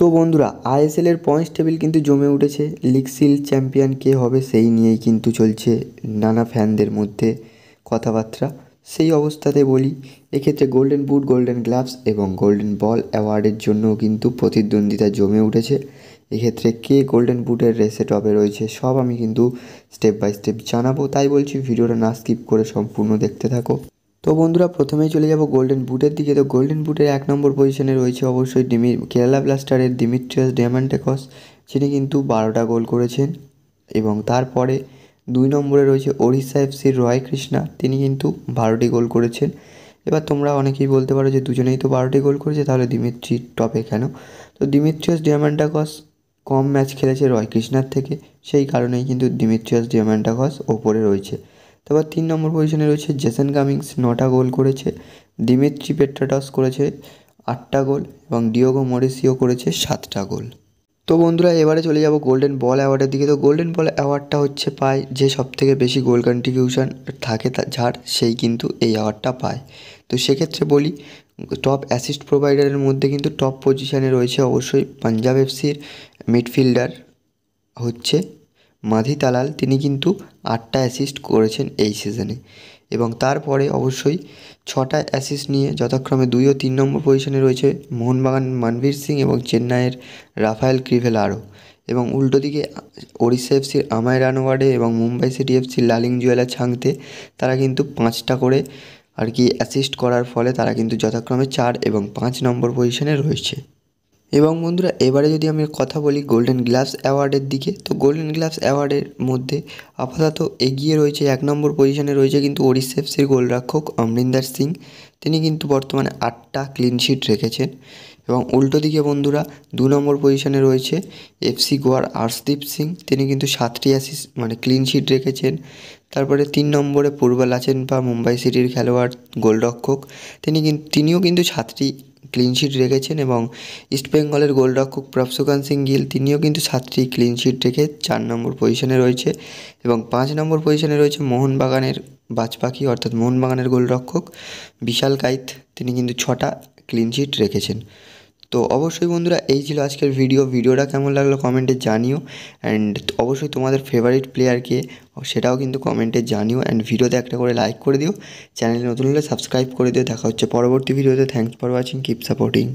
তো বন্ধুরা আইএসএলের points table কিন্তু জমে উঠেছে। লিগ সিল চ্যাম্পিয়ন কে হবে সেই নিয়েই কিন্তু চলছে নানা ফ্যানদের মধ্যে কথাবার্তা। সেই অবস্থাতে বলি, এক্ষেত্রে গোল্ডেন বুট, গোল্ডেন গ্লাভস এবং গোল্ডেন বল অ্যাওয়ার্ডের জন্যও কিন্তু প্রতিদ্বন্দ্বিতা জমে উঠেছে। এক্ষেত্রে কে গোল্ডেন বুটের রেসে টপে রয়েছে সব আমি কিন্তু স্টেপ বাই স্টেপ জানাবো, তাই বলছি ভিডিওটা না স্কিপ করে সম্পূর্ণ দেখতে থাকো। তো বন্ধুরা প্রথমেই চলে যাব গোল্ডেন বুটের দিকে। তো গোল্ডেন বুটের 1 নম্বর পজিশনে রয়েছে অবশ্যই কেরালা ব্লাস্টারের দিমিত্রিয়াস ডিয়ামান্টেকস, যিনি কিন্তু 12টা গোল করেছেন। এবং তারপরে 2 নম্বরে রয়েছে ওড়িশা এফসির রয় কৃষ্ণা, তিনি কিন্তু 12টি গোল করেছেন। এবার তোমরা অনেকেই বলতে পারো যে দুজনেই তো 12টি গোল করেছে, তাহলে দিমিত্রি টপে কেন? তো দিমিত্রিয়াস ডিয়ামান্টেকস কম ম্যাচ খেলেছে রয় কৃষ্ণার থেকে, সেই কারণেই কিন্তু দিমিত্রিয়াস ডিয়ামান্টেকস ওপরে রয়েছে। তারপর 3 নম্বর পজিশনে রয়েছে জেসন কামিংস, 9টা গোল করেছে। দিমিত্রি পেট্রাটস করেছে 8টা গোল এবং ডিয়েগো মরিসিও করেছে 7টা গোল। তো বন্ধুরা এবারে চলে যাব গোল্ডেন বল অ্যাওয়ার্ডের দিকে। তো গোল্ডেন বল অ্যাওয়ার্ডটা হচ্ছে পায় যে সবথেকে বেশি গোল কন্ট্রিবিউশন থাকে যার, সেই কিন্তু এই অ্যাওয়ার্ডটা পায়। তো সেক্ষেত্রে বলি, টপ অ্যাসিস্ট প্রোভাইডারের মধ্যে কিন্তু টপ পজিশনে রয়েছে অবশ্যই পাঞ্জাব এফসির মিডফিল্ডার হচ্ছে মাধি তালাল, তিনি কিন্তু 8টা অ্যাসিস্ট করেছেন এই সিজনে। এবং তারপরে অবশ্যই 6টা অ্যাসিস্ট নিয়ে যথাক্রমে 2 ও 3 নম্বর পজিশনে রয়েছে মোহনবাগান মনবীর সিং এবং চেন্নাইয়ের রাফায়েল ক্রিভেলারো। এবং উল্টো দিকে ওড়িশা এফসির আমায় রানওয়াডে এবং মুম্বাই সিটি এফসির লালিংজুয়েলা ছাংতে, তারা কিন্তু 5টা করে আর কি অ্যাসিস্ট করার ফলে তারা কিন্তু যথাক্রমে 4 এবং 5 নম্বর পজিশনে রয়েছে। এবং বন্ধুরা এবারে যদি আমি কথা বলি গোল্ডেন গ্লাভস অ্যাওয়ার্ডের দিকে, তো গোল্ডেন গ্লাভস অ্যাওয়ার্ডের মধ্যে আপাতত এগিয়ে রয়েছে 1 নম্বর পজিশনে রয়েছে কিন্তু ওড়িশা এফসির গোলরক্ষক অমরিন্দর সিং, তিনি কিন্তু বর্তমানে 8টা ক্লিন শিট রেখেছেন। এবং উল্টো দিকে বন্ধুরা 2 নম্বর পজিশনে রয়েছে এফসি গোয়ার আর্শদীপ সিং, তিনি কিন্তু 7টি অ্যাসিস্ট ক্লিন শিট রেখেছেন। তারপরে 3 নম্বরে পূর্বা লাচেনপা মুম্বাই সিটির খেলোয়াড় গোলরক্ষক, তিনিও কিন্তু 7টি ক্লিন শিট রেখেছেন। এবং ইস্টবেঙ্গলের গোলরক্ষক প্রভসুকান সিং গিল, তিনিও কিন্তু 7টি ক্লিন শিট রেখে 4 নম্বর পজিশনে রয়েছে। এবং 5 নম্বর পজিশনে রয়েছে মোহনবাগানের বাজপাখি অর্থাৎ মোহনবাগানের গোলরক্ষক বিশাল কাইত, তিনি কিন্তু 6টা ক্লিন শিট রেখেছেন। তো অবশ্যই বন্ধুরা এই ছিল আজকের ভিডিওটা কেমন লাগলো কমেন্টে জানিও। অ্যান্ড অবশ্যই তোমাদের ফেভারিট প্লেয়ারকে সেটাও কিন্তু কমেন্টে জানিও। অ্যান্ড ভিডিওতে একটা করে লাইক করে দিও, চ্যানেলে নতুন হলে সাবস্ক্রাইব করে দিও। দেখা হচ্ছে পরবর্তী ভিডিওতে। Thanks for watching, keep supporting.